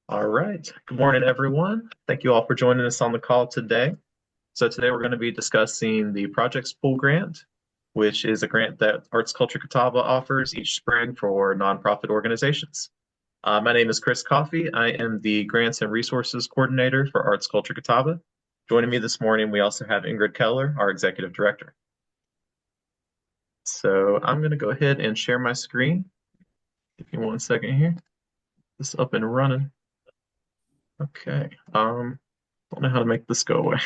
All right. Good morning, everyone. Thank you all for joining us on the call today. So today we're going to be discussing the Projects Pool Grant, which is a grant that Arts Culture Catawba offers each spring for nonprofit organizations. My name is Chris Coffey. I am the Grants and Resources Coordinator for Arts Culture Catawba. Joining me this morning, we also have Ingrid Keller, our Executive Director. So I'm going to go ahead and share my screen. Give me 1 second here. This is up and running. Okay. Don't know how to make this go away.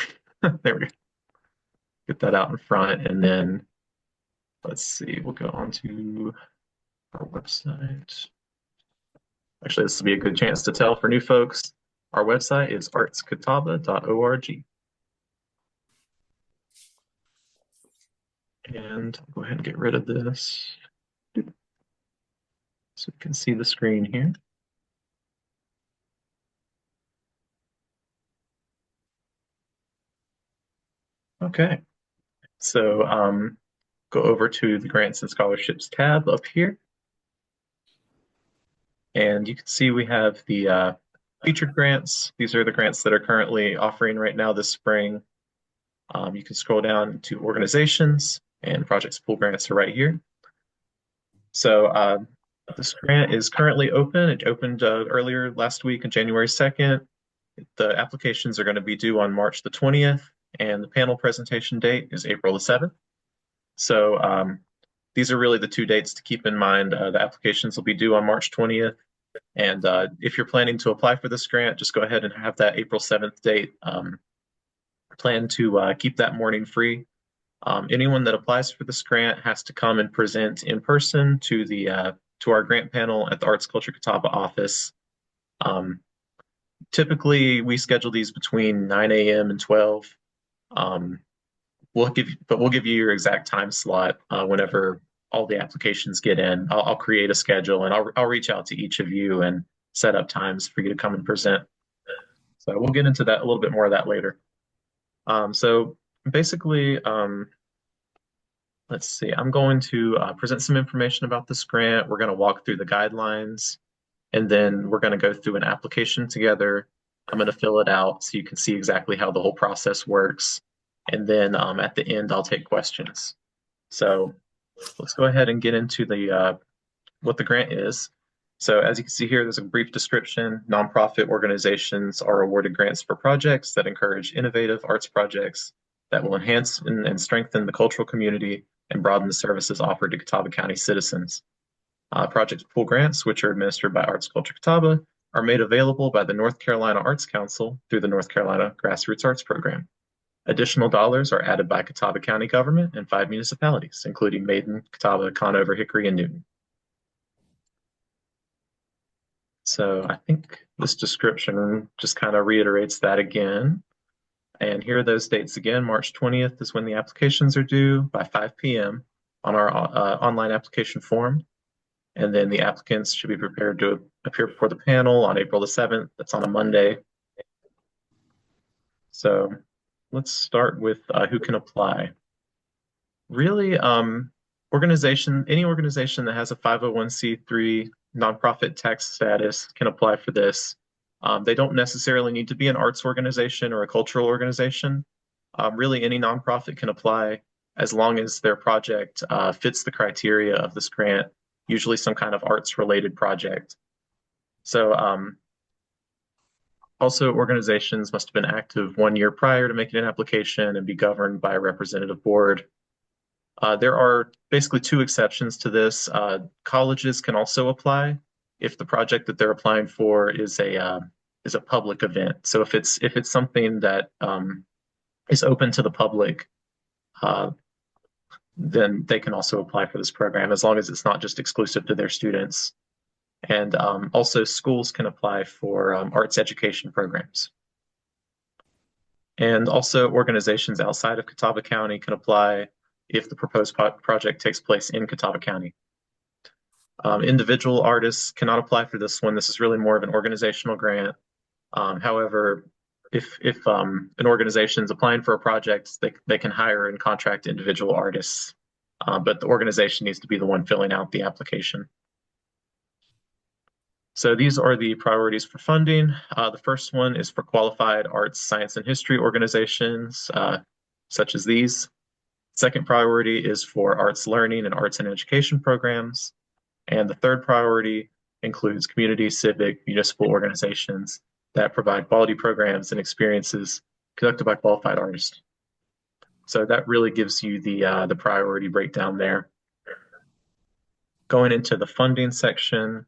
There we go. Get that out in front, and then let's see, we'll go on to our website. Actually, this will be a good chance to tell for new folks. Our website is artscatawba.org. And I'll go ahead and get rid of this so you can see the screen here. Okay, so go over to the Grants and Scholarships tab up here. And you can see we have the featured grants. These are the grants that are currently offering right now this spring. You can scroll down to organizations, and Projects Pool Grants are right here. So this grant is currently open. It opened earlier last week on January 2nd. The applications are going to be due on March the 20th, and the panel presentation date is April the 7th. So these are really the two dates to keep in mind. The applications will be due on March 20th. And if you're planning to apply for this grant, just go ahead and have that April 7th date. Plan to keep that morning free. Anyone that applies for this grant has to come and present in person to our grant panel at the Arts Culture Catawba office. Typically, we schedule these between 9 a.m. and 12. We'll give you your exact time slot whenever all the applications get in. I'll create a schedule, and I'll reach out to each of you and set up times for you to come and present. So we'll get into that a little bit more of that later. So basically, let's see, I'm going to present some information about this grant. We're going to walk through the guidelines, and then we're going to go through an application together. I'm going to fill it out so you can see exactly how the whole process works. And then at the end, I'll take questions. So let's go ahead and get into what the grant is. So as you can see here, there's a brief description. Nonprofit organizations are awarded grants for projects that encourage innovative arts projects that will enhance and strengthen the cultural community and broaden the services offered to Catawba County citizens. Project Pool Grants, which are administered by Arts Culture Catawba, are made available by the North Carolina Arts Council through the North Carolina Grassroots Arts Program. Additional dollars are added by Catawba County government and 5 municipalities, including Maiden, Catawba, Conover, Hickory, and Newton. So I think this description just kind of reiterates that again. And here are those dates again. March 20th is when the applications are due by 5 p.m. on our online application form. And then the applicants should be prepared to appear before the panel on April the 7th. That's on a Monday. So let's start with who can apply. Really, any organization that has a 501c3 nonprofit tax status can apply for this. They don't necessarily need to be an arts organization or a cultural organization. Really, any nonprofit can apply as long as their project fits the criteria of this grant, usually some kind of arts-related project. So also, organizations must have been active 1 year prior to making an application and be governed by a representative board. There are basically 2 exceptions to this. Colleges can also apply if the project that they're applying for is a public event. So if it's something that is open to the public, then they can also apply for this program as long as it's not just exclusive to their students. And also schools can apply for arts education programs. And also organizations outside of Catawba County can apply if the proposed project takes place in Catawba County. Individual artists cannot apply for this one. This is really more of an organizational grant. However, if an organization is applying for a project, they can hire and contract individual artists, but the organization needs to be the one filling out the application. So these are the priorities for funding. The first one is for qualified arts, science, and history organizations, such as these. Second priority is for arts learning and arts and education programs. And the third priority includes community, civic, municipal organizations that provide quality programs and experiences conducted by qualified artists. So that really gives you the priority breakdown there. Going into the funding section,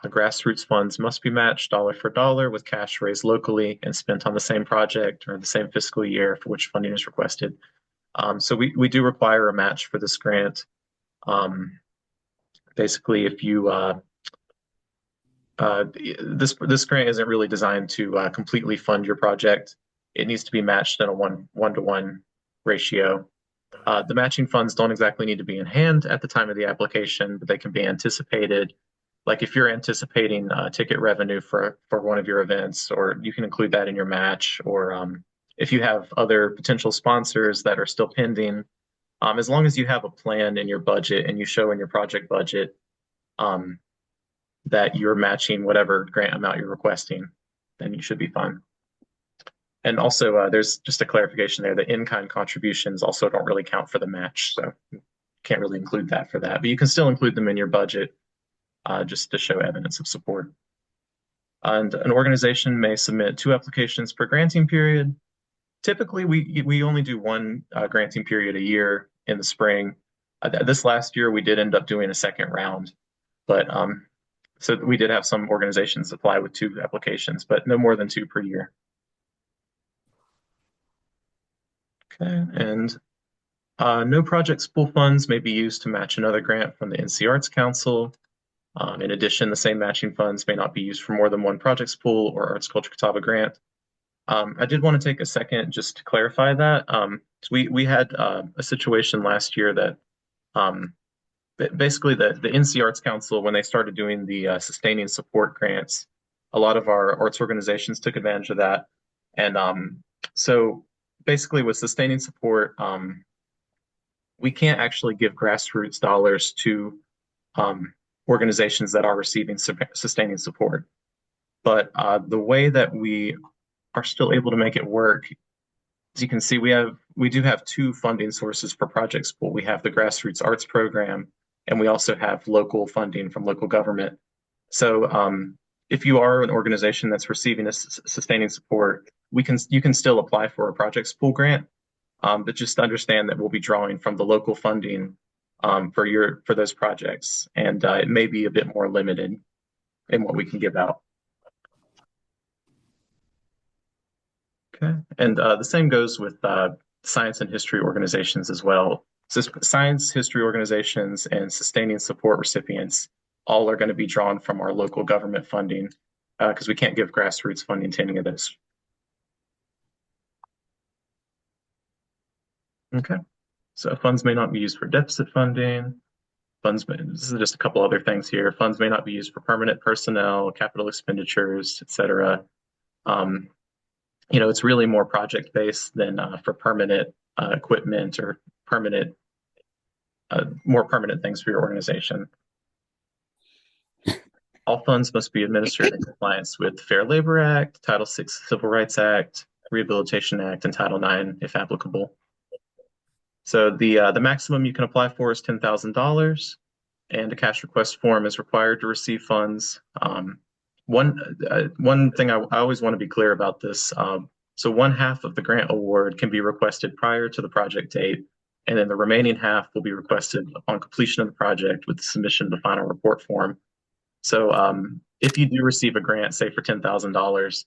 the grassroots funds must be matched dollar for dollar with cash raised locally and spent on the same project or the same fiscal year for which funding is requested. So we do require a match for this grant. Basically, if you this grant isn't really designed to completely fund your project. It needs to be matched in a one-to-one ratio. The matching funds don't exactly need to be in hand at the time of the application, but they can be anticipated. Like if you're anticipating ticket revenue for one of your events, or you can include that in your match, or if you have other potential sponsors that are still pending, as long as you have a plan in your budget and you show in your project budget that you're matching whatever grant amount you're requesting, then you should be fine. And also, there's just a clarification there that in-kind contributions also don't really count for the match, so you can't really include that for that. But you can still include them in your budget just to show evidence of support. And an organization may submit 2 applications per granting period. Typically, we only do 1 granting period a year in the spring. This last year, we did end up doing a second round, but so we did have some organizations apply with 2 applications, but no more than 2 per year. Okay, and no projects pool funds may be used to match another grant from the NC Arts Council. In addition, the same matching funds may not be used for more than 1 projects pool or Arts Culture Catawba grant. I did want to take a second just to clarify that. We had a situation last year that basically the NC Arts Council, when they started doing the sustaining support grants, a lot of our arts organizations took advantage of that. And so basically with sustaining support, we can't actually give grassroots dollars to organizations that are receiving sustaining support. But the way that we are still able to make it work, as you can see, we do have 2 funding sources for projects pool. We have the grassroots arts program, and we also have local funding from local government. So if you are an organization that's receiving a sustaining support, you can still apply for a projects pool grant, but just understand that we'll be drawing from the local funding for those projects, and it may be a bit more limited in what we can give out. Okay, and the same goes with science and history organizations as well. So science, history organizations, and sustaining support recipients all are going to be drawn from our local government funding because we can't give grassroots funding to any of those. Okay, so funds may not be used for deficit funding. This is just a couple other things here. Funds may not be used for permanent personnel, capital expenditures, etc. It's really more project-based than for permanent equipment or more permanent things for your organization. All funds must be administered in compliance with the Fair Labor Act, Title VI Civil Rights Act, Rehabilitation Act, and Title IX, if applicable. So the maximum you can apply for is $10,000, and a cash request form is required to receive funds. One thing I always want to be clear about this. So 1/2 of the grant award can be requested prior to the project date, and then the remaining half will be requested upon completion of the project with the submission of the final report form. So if you do receive a grant, say for $10,000,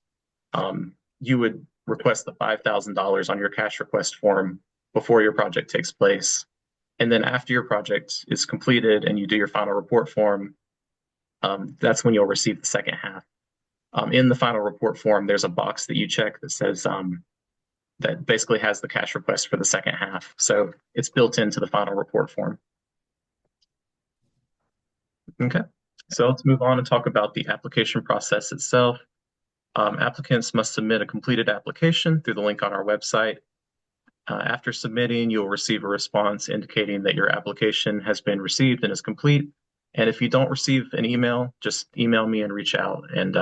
you would request the $5,000 on your cash request form before your project takes place. And then after your project is completed and you do your final report form, that's when you'll receive the second half. In the final report form, there's a box that you check that says that basically has the cash request for the second half. So it's built into the final report form. Okay, so let's move on and talk about the application process itself. Applicants must submit a completed application through the link on our website. After submitting, you'll receive a response indicating that your application has been received and is complete, And if you don't receive an email, just email me and reach out, and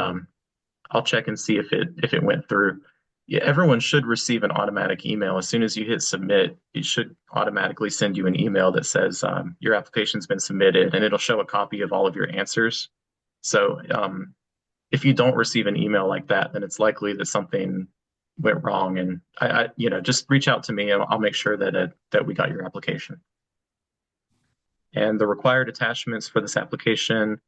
I'll check and see if it went through. Yeah, everyone should receive an automatic email. As soon as you hit submit, it should automatically send you an email that says your application's been submitted, and it'll show a copy of all of your answers. So if you don't receive an email like that, then it's likely that something went wrong. And just reach out to me, and I'll make sure that we got your application. And the required attachments for this application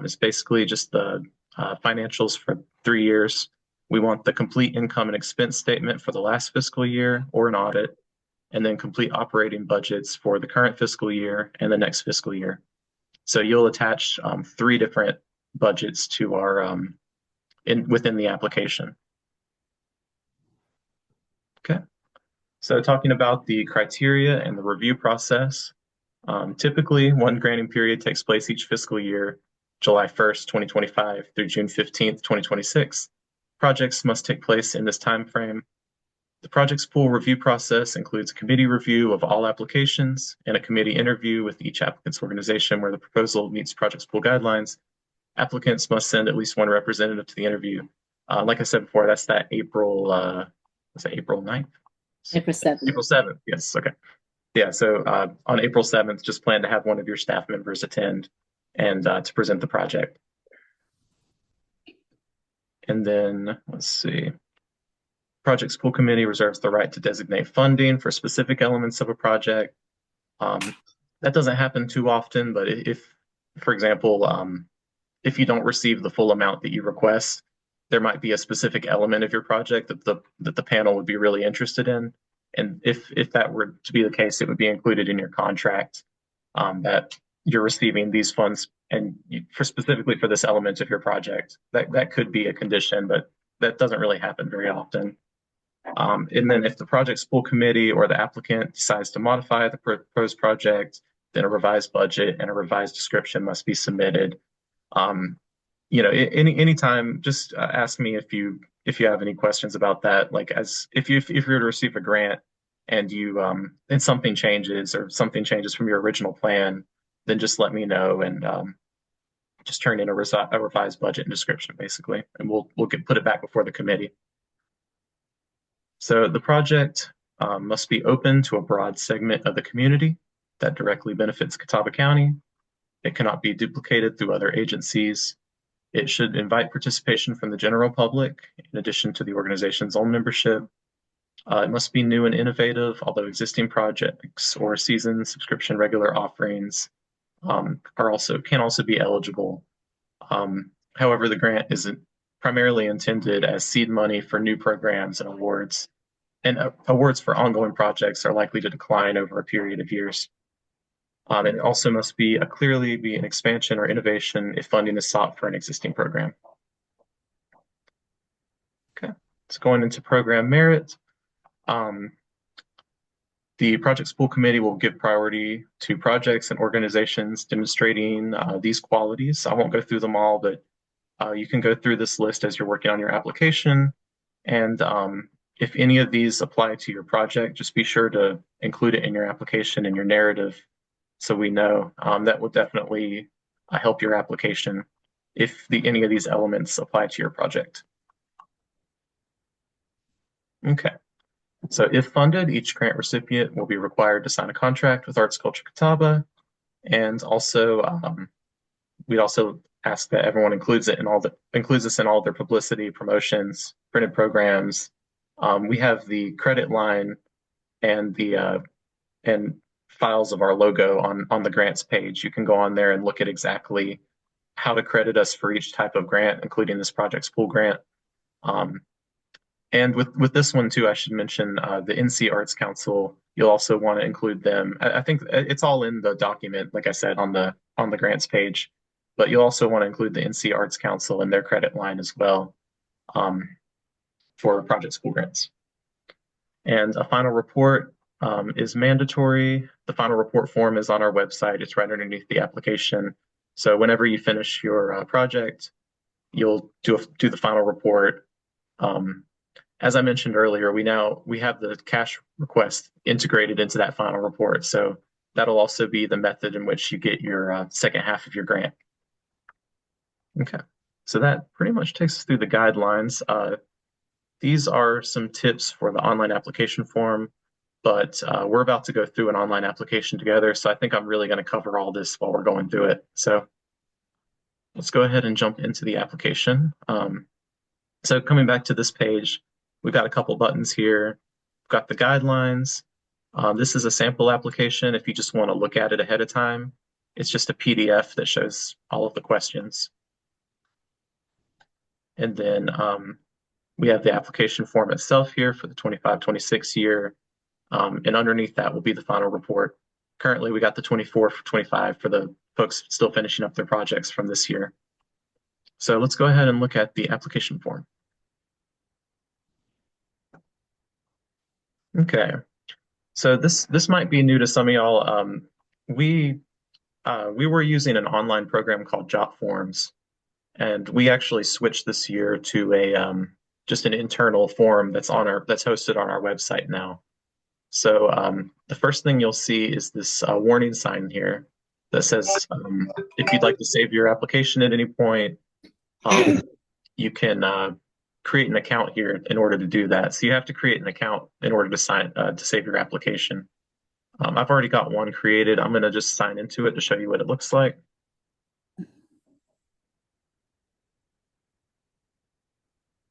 is basically just the financials for 3 years. We want the complete income and expense statement for the last fiscal year or an audit, and then complete operating budgets for the current fiscal year and the next fiscal year. So you'll attach 3 different budgets to our within the application. Okay. So talking about the criteria and the review process, typically one granting period takes place each fiscal year, July 1st, 2025 through June 15th, 2026. Projects must take place in this time frame. The project's pool review process includes a committee review of all applications and a committee interview with each applicant's organization where the proposal meets project's pool guidelines. Applicants must send at least one representative to the interview. Like I said before, that's that April, was that April 9th? April 7th. April 7th, yes, okay. Yeah, so on April 7th, just plan to have one of your staff members attend and to present the project. And then, let's see. Project School Committee reserves the right to designate funding for specific elements of a project. That doesn't happen too often, but if, for example, if you don't receive the full amount that you request, there might be a specific element of your project that the panel would be really interested in. And if that were to be the case, it would be included in your contract that you're receiving these funds and specifically for this element of your project. That could be a condition, but that doesn't really happen very often. And then if the project school committee or the applicant decides to modify the proposed project, then a revised budget and a revised description must be submitted. Anytime, just ask me if you have any questions about that. Like if you were to receive a grant and and something changes from your original plan, then just let me know and just turn in a revised budget and description basically, and we'll put it back before the committee. So the project must be open to a broad segment of the community that directly benefits Catawba County. It cannot be duplicated through other agencies. It should invite participation from the general public, in addition to the organization's own membership. It must be new and innovative, although existing projects or season subscription regular offerings can also be eligible. However, the grant isn't primarily intended as seed money for new programs and awards. And awards for ongoing projects are likely to decline over a period of years. And it also must clearly be an expansion or innovation if funding is sought for an existing program. Okay, so going into program merit. The Project School Committee will give priority to projects and organizations demonstrating these qualities. I won't go through them all, but you can go through this list as you're working on your application. And if any of these apply to your project, just be sure to include it in your application and your narrative so we know. That will definitely help your application if any of these elements apply to your project. Okay. So if funded, each grant recipient will be required to sign a contract with Arts Culture Catawba. And also, we'd also ask that everyone includes this in all their publicity, promotions, printed programs. We have the credit line and the files of our logo on the grants page. You can go on there and look at exactly how to credit us for each type of grant, including this Project School grant. And with this one too, I should mention the NC Arts Council. You'll also want to include them. I think it's all in the document, like I said, on the grants page. But you'll also want to include the NC Arts Council and their credit line as well for Project School grants. And a final report is mandatory. The final report form is on our website. It's right underneath the application. So whenever you finish your project, you'll do the final report. As I mentioned earlier, we have the cash request integrated into that final report. So that'll also be the method in which you get your second half of your grant. Okay, so that pretty much takes us through the guidelines. These are some tips for the online application form, but we're about to go through an online application together, so I think I'm really going to cover all this while we're going through it. So let's go ahead and jump into the application. So coming back to this page, we've got a couple buttons here. We've got the guidelines. This is a sample application if you just want to look at it ahead of time. It's just a PDF that shows all of the questions. And then we have the application form itself here for the 25-26 year. And underneath that will be the final report. Currently, we got the 24-25 for the folks still finishing up their projects from this year. So let's go ahead and look at the application form. Okay, so this might be new to some of y'all. We were using an online program called JotForms, and we actually switched this year to a just an internal form that's hosted on our website now. So the first thing you'll see is this warning sign here that says if you'd like to save your application at any point, you can create an account here in order to do that. So you have to create an account in order to save your application. I've already got one created. I'm going to just sign into it to show you what it looks like.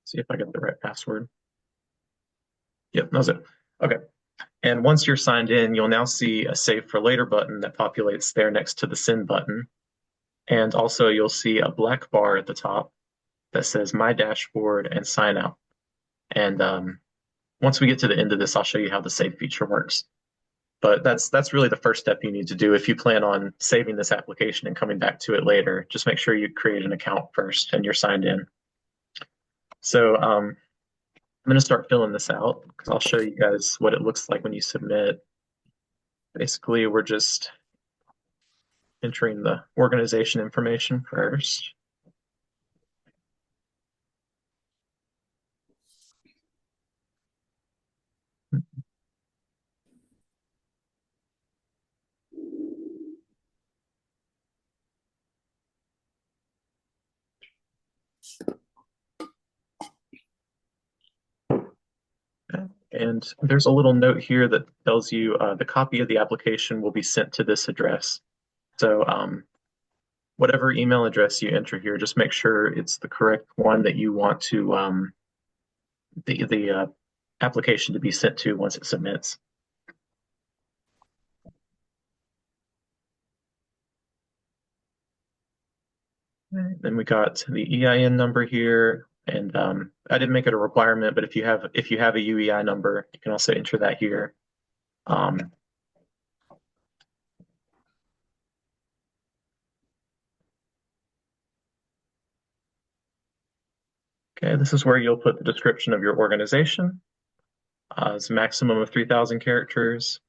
See if I get the right password. Yep, that's it. Okay. And once you're signed in, you'll now see a Save for Later button that populates there next to the Send button. And also you'll see a black bar at the top that says My Dashboard and Sign Out. And once we get to the end of this, I'll show you how the save feature works. But that's really the first step you need to do if you plan on saving this application and coming back to it later. Just make sure you create an account first and you're signed in. So I'm going to start filling this out because I'll show you guys what it looks like when you submit. Basically, we're just entering the organization information first. And there's a little note here that tells you the copy of the application will be sent to this address. So whatever email address you enter here, just make sure it's the correct one that you want to the application to be sent to once it submits. Then we got the EIN number here, and I didn't make it a requirement, but if you have a UEI number, you can also enter that here. Okay, this is where you'll put the description of your organization. It's a maximum of 3,000 characters.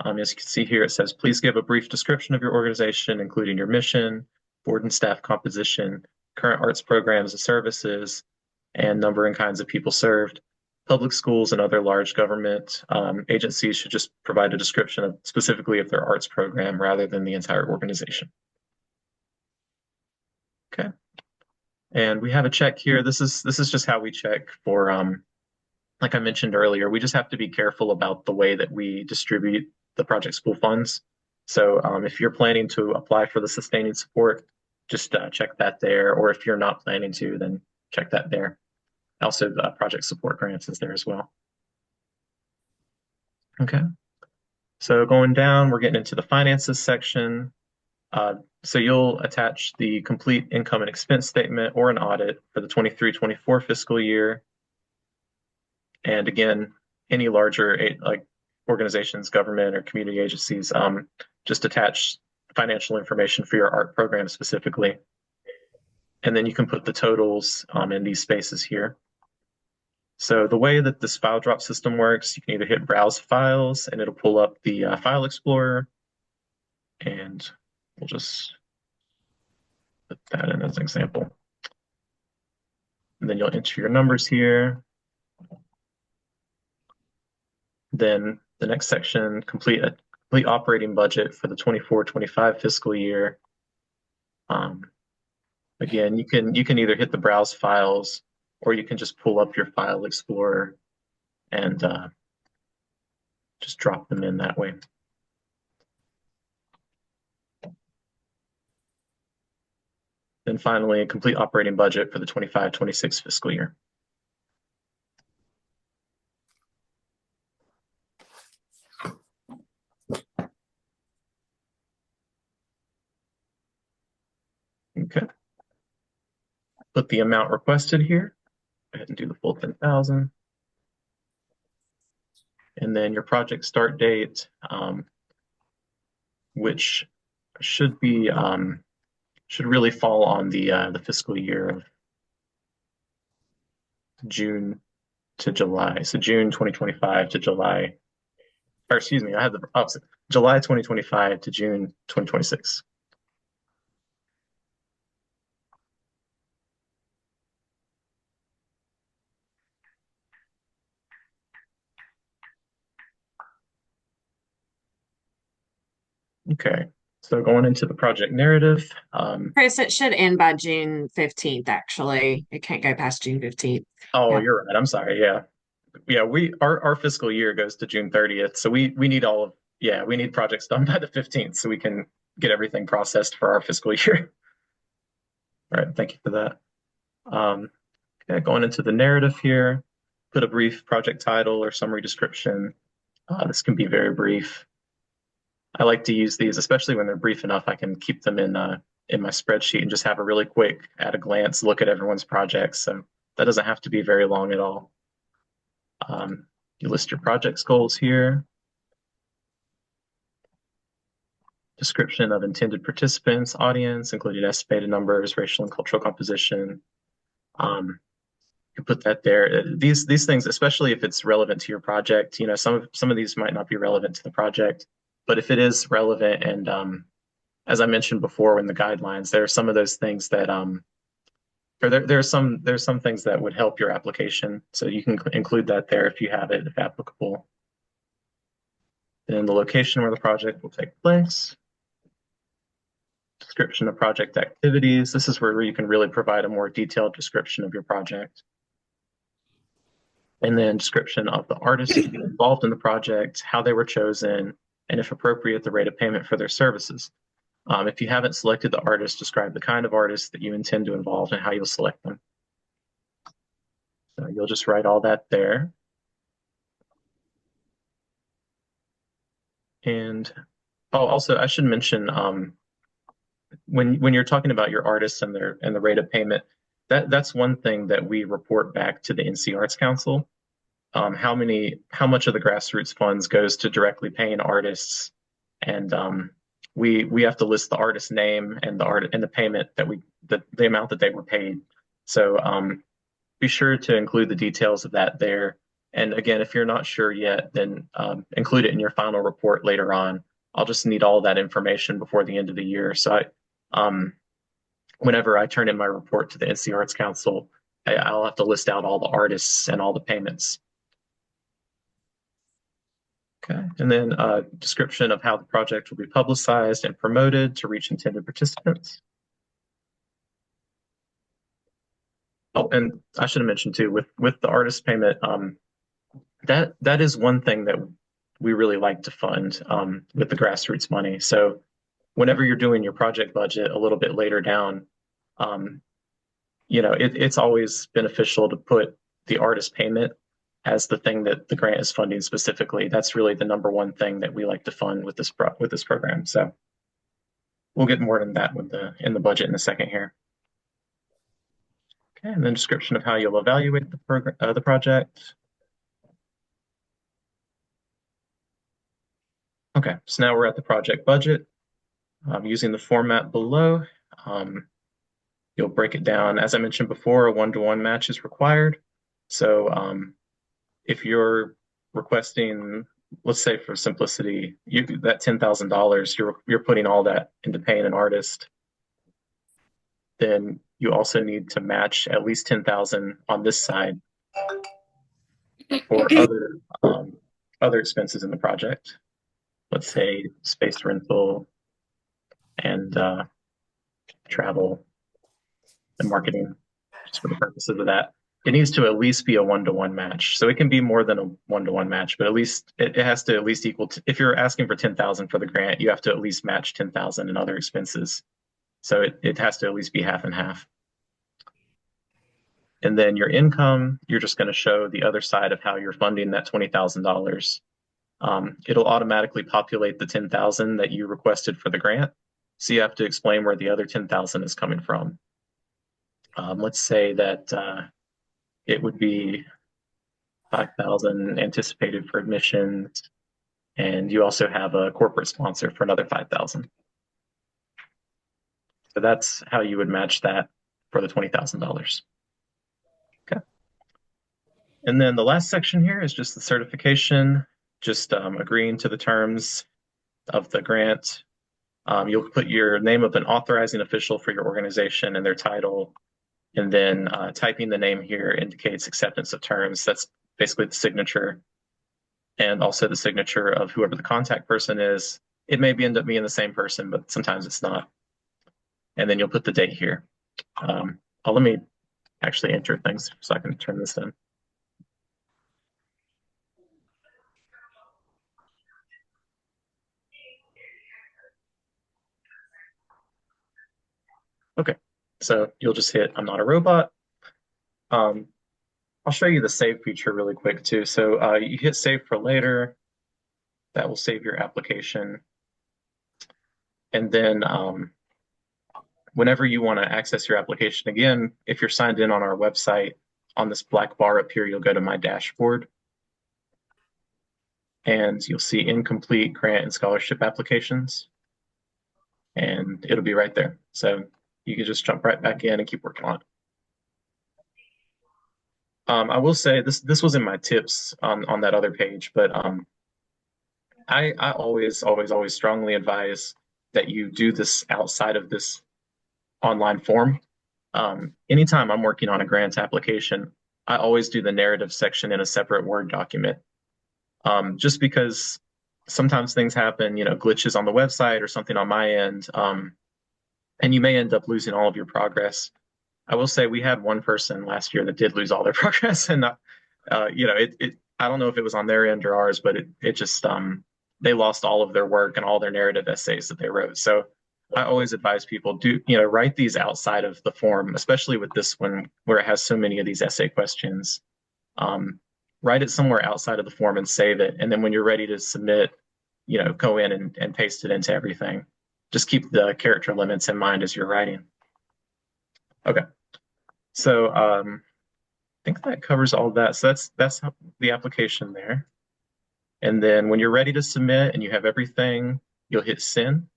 As you can see here, it says, please give a brief description of your organization, including your mission, board and staff composition, current arts programs and services, and number and kinds of people served. Public schools and other large government agencies should just provide a description specifically of their arts program rather than the entire organization. Okay. And we have a check here. This is just how we check for, like I mentioned earlier, we just have to be careful about the way that we distribute the project school funds. So if you're planning to apply for the sustaining support, just check that there. Or if you're not planning to, then check that there. Also, the project support grants is there as well. Okay. So going down, we're getting into the finances section. So you'll attach the complete income and expense statement or an audit for the 23-24 fiscal year. And again, any larger like organizations, government or community agencies, just attach financial information for your art program specifically. And then you can put the totals in these spaces here. So the way that this file drop system works, you can either hit Browse Files and it'll pull up the File Explorer. And we'll just put that in as an example. And then you'll enter your numbers here. Then the next section, complete complete operating budget for the 24-25 fiscal year. Again, you can either hit the browse files or you can just pull up your file explorer and just drop them in that way. Then finally, a complete operating budget for the 25-26 fiscal year. Okay. Put the amount requested here. Go ahead and do the full 10,000. And then your project start date, which should be should really fall on the fiscal year of June to July. So June 2025 to July, or excuse me, I had the opposite. July 2025 to June 2026. Okay, so going into the project narrative. Chris, it should end by June 15th, actually. It can't go past June 15th. Oh, Yeah. you're right. I'm sorry. Yeah. Yeah, our fiscal year goes to June 30th. So we need all of we need projects done by the 15th so we can get everything processed for our fiscal year. All right, thank you for that. Okay, going into the narrative here, put a brief project title or summary description. This can be very brief. I like to use these, especially when they're brief enough, I can keep them in my spreadsheet and just have a really quick, at a glance, look at everyone's projects. So that doesn't have to be very long at all. You list your project's goals here. Description of intended participants, audience, including estimated numbers, racial and cultural composition. You put that there. These things, especially if it's relevant to your project, you know, some of these might not be relevant to the project, but if it is relevant and as I mentioned before in the guidelines, there are some of those things that or there's some things that would help your application. So you can include that there if you have it, if applicable. Then the location where the project will take place. Description of project activities. This is where you can really provide a more detailed description of your project. And then description of the artists involved in the project, how they were chosen, and if appropriate, the rate of payment for their services. If you haven't selected the artist, describe the kind of artist that you intend to involve and how you'll select them. So you'll just write all that there. And also I should mention when you're talking about your artists and the rate of payment, that's one thing that we report back to the NC Arts Council. How much of the grassroots funds goes to directly paying artists, and we have to list the artist name and the payment that the amount that they were paid. So be sure to include the details of that there. And again, if you're not sure yet, then include it in your final report later on. I'll just need all that information before the end of the year. So whenever I turn in my report to the NC Arts Council, I'll have to list out all the artists and all the payments. Okay, and then a description of how the project will be publicized and promoted to reach intended participants. Oh, and I should have mentioned too, with the artist payment, that is one thing that we really like to fund with the grassroots money. So whenever you're doing your project budget a little bit later down, you know, it's always beneficial to put the artist payment as the thing that the grant is funding specifically. That's really the number one thing that we like to fund with this program. So we'll get more than that in the budget in a second here. Okay, and then description of how you'll evaluate the project. Okay, so now we're at the project budget. Using the format below, you'll break it down. As I mentioned before, a one-to-one match is required. So if you're requesting, let's say for simplicity, that $10,000, you're putting all that into paying an artist. Then you also need to match at least 10,000 on this side for other expenses in the project. let's say space rental and travel and marketing, just for the purposes of that. It needs to at least be a one-to-one match. So it can be more than a one-to-one match, but at least it has to at least equal to, if you're asking for 10,000 for the grant, you have to at least match 10,000 in other expenses. So it has to at least be half and half. And then your income, you're just going to show the other side of how you're funding that $20,000. It'll automatically populate the 10,000 that you requested for the grant. So you have to explain where the other 10,000 is coming from. Let's say that it would be 5,000 anticipated for admissions, and you also have a corporate sponsor for another 5,000. So that's how you would match that for the $20,000. Okay. And then the last section here is just the certification, just agreeing to the terms of the grant. You'll put your name of an authorizing official for your organization and their title, and then typing the name here indicates acceptance of terms. That's basically the signature, and also the signature of whoever the contact person is. It may end up being the same person, but sometimes it's not. And then you'll put the date here. Let me actually enter things so I can turn this in. Okay, so you'll just hit I'm not a robot. I'll show you the save feature really quick too. So you hit save for later. That will save your application. And then whenever you want to access your application again, if you're signed in on our website, on this black bar up here, you'll go to My Dashboard. And you'll see incomplete grant and scholarship applications. And it'll be right there. So you can just jump right back in and keep working on it. I will say this was in my tips on that other page, but I always strongly advise that you do this outside of this online form. Anytime I'm working on a grant application, I always do the narrative section in a separate Word document. Just because sometimes things happen, glitches on the website or something on my end, and you may end up losing all of your progress. I will say we had one person last year that did lose all their progress, and I don't know if it was on their end or ours, but it just they lost all of their work and all their narrative essays that they wrote. So I always advise people write these outside of the form, especially with this one where it has so many of these essay questions. Write it somewhere outside of the form and save it, and then when you're ready to submit, go in and paste it into everything. Just keep the character limits in mind as you're writing. Okay. So I think that covers all of that. So that's the application there. And then when you're ready to submit and you have everything, you'll hit send.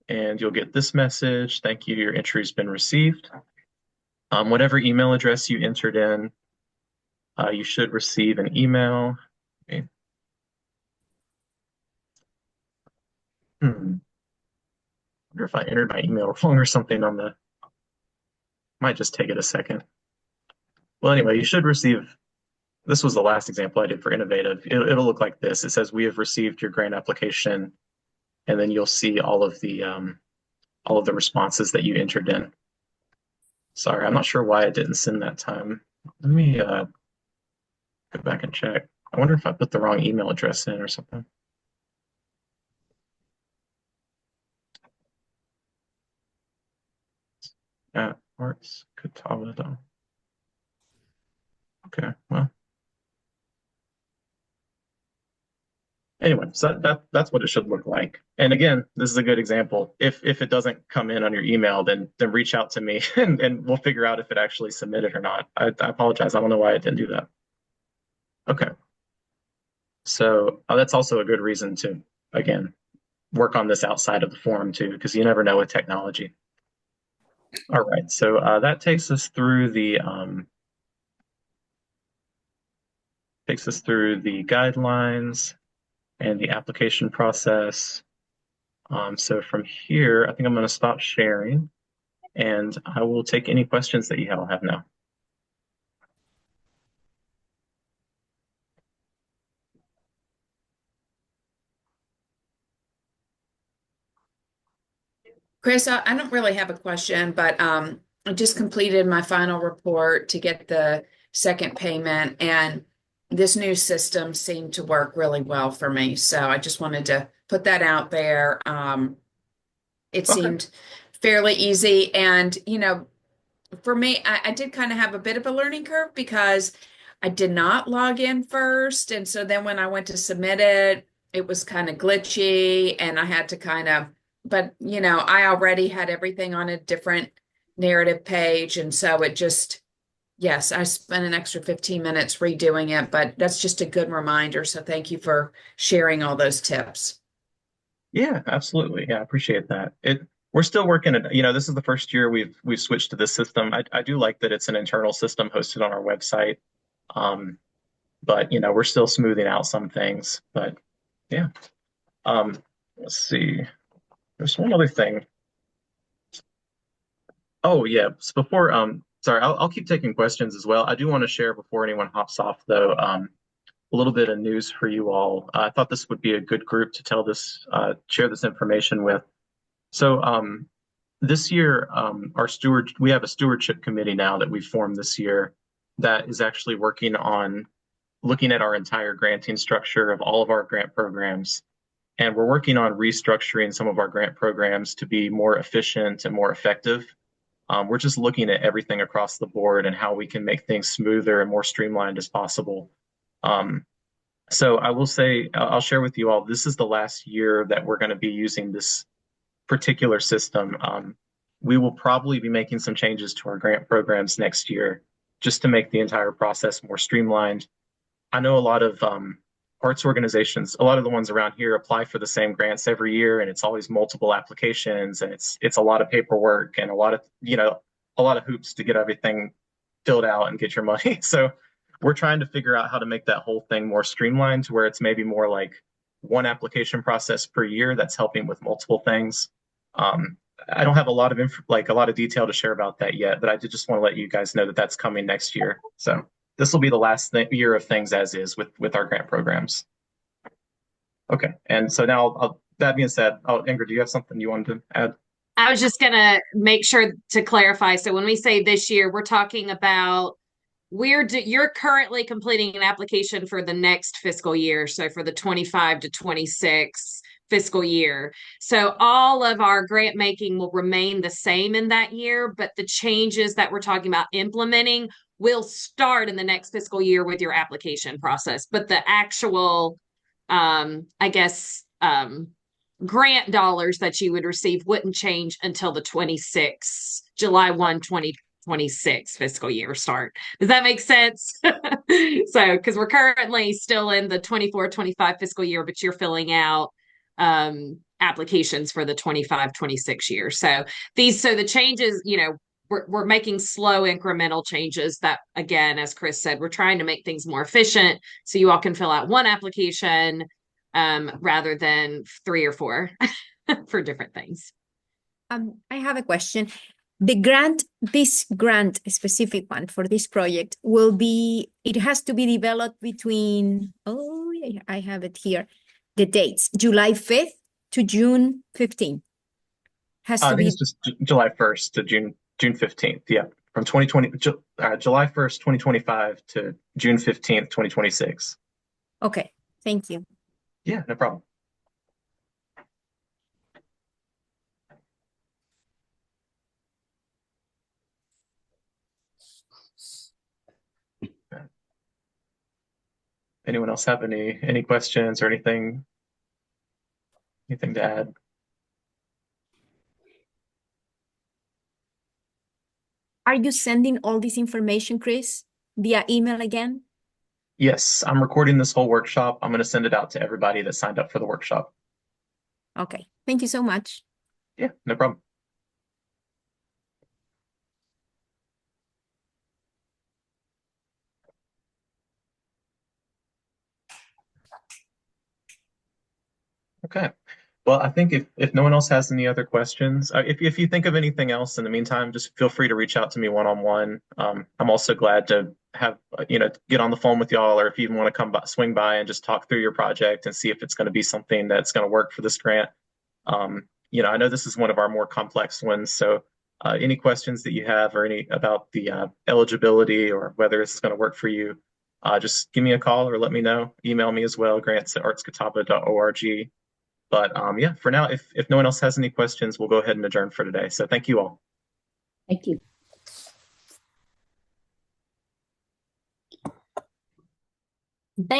And you'll get this message. Thank you, your entry's been received. Whatever email address you entered in, you should receive an email. Okay. I wonder if I entered my email wrong or something on the, might just take it a second. Well, anyway, you should receive, this was the last example I did for Innovative. It'll look like this. It says, we have received your grant application, and then you'll see all of the responses that you entered in. Sorry, I'm not sure why it didn't send that time. Let me go back and check. I wonder if I put the wrong email address in or something. At Arts Catawba. Okay, well. Anyway, so that's what it should look like. And again, this is a good example. If it doesn't come in on your email, then reach out to me and we'll figure out if it actually submitted or not. I apologize. I don't know why it didn't do that. Okay. So that's also a good reason to, again, work on this outside of the form too, because you never know with technology. All right, so that takes us through the guidelines and the application process. So from here, I think I'm going to stop sharing, and I will take any questions that you all have now. Chris, I don't really have a question, but I just completed my final report to get the second payment, and this new system seemed to work really well for me. So I just wanted to put that out there. It Okay. seemed fairly easy, and for me, I did kind of have a bit of a learning curve because I did not log in first. And so then when I went to submit it, it was kind of glitchy and I had to but I already had everything on a different narrative page. And so yes, I spent an extra 15 minutes redoing it, but that's just a good reminder. So thank you for sharing all those tips. Yeah, absolutely. Yeah, I appreciate that. We're still working it, this is the first year we've switched to this system. I do like that it's an internal system hosted on our website. Um, but we're still smoothing out some things. But yeah. Um, let's see. There's one other thing. Oh yeah. So before sorry, I'll keep taking questions as well. I do want to share before anyone hops off though, a little bit of news for you all. I thought this would be a good group to share this information with. So this year, we have a stewardship committee now that we formed this year that is actually working on looking at our entire granting structure of all of our grant programs. And we're working on restructuring some of our grant programs to be more efficient and more effective. We're just looking at everything across the board and how we can make things smoother and more streamlined as possible. Um, so I will say, I'll share with you all, this is the last year that we're going to be using this particular system. We will probably be making some changes to our grant programs next year just to make the entire process more streamlined. I know a lot of arts organizations, a lot of the ones around here apply for the same grants every year, and it's always multiple applications, and it's a lot of paperwork and a lot of hoops to get everything filled out and get your money. So we're trying to figure out how to make that whole thing more streamlined to where it's maybe more like one application process per year that's helping with multiple things. Um, I don't have a lot of like a lot of detail to share about that yet, but I did just want to let you guys know that that's coming next year. So this will be the last year of things as is with our grant programs. Okay, and so now that being said, Ingrid, do you have something you wanted to add? I was just gonna make sure to clarify. So when we say this year, we're talking about you're currently completing an application for the next fiscal year, so for the 25 to 26 fiscal year. So all of our grant making will remain the same in that year, but the changes that we're talking about implementing will start in the next fiscal year with your application process. But the actual, I guess, grant dollars that you would receive wouldn't change until the 26 July 1, 2026 fiscal year start. Does that make sense? So, because we're currently still in the 24-25 fiscal year, but you're filling out applications for the 25-26 year. So the changes, we're making slow incremental changes that, again, as Chris said, we're trying to make things more efficient so you all can fill out one application rather than three or four for different things. I have a question. This grant, specific one for this project, it has to be developed between, oh, yeah, I have it here, the dates, July 5th to June 15th. Has I to think be, it's just July 1st to June 15th. Yeah, from 2020 July 1st, 2025 to June 15th, 2026. okay, thank you. Yeah, no problem. Anyone else have any questions or anything to add? Are you sending all this information, Chris, via email again? Yes, I'm recording this whole workshop. I'm going to send it out to everybody that signed up for the workshop. Okay, thank you so much. Yeah, no problem. Okay. Well, I think if no one else has any other questions, if you think of anything else in the meantime, just feel free to reach out to me one-on-one. I'm also glad to have, get on the phone with y'all, or if you even want to swing by and just talk through your project and see if it's going to be something that's going to work for this grant. I know this is one of our more complex ones, so any questions that you have or any about the eligibility or whether it's going to work for you, just give me a call or let me know. Email me as well, grants@artscatawba.org. But yeah, for now, if no one else has any questions, we'll go ahead and adjourn for today. So thank you all. Thank you. Thank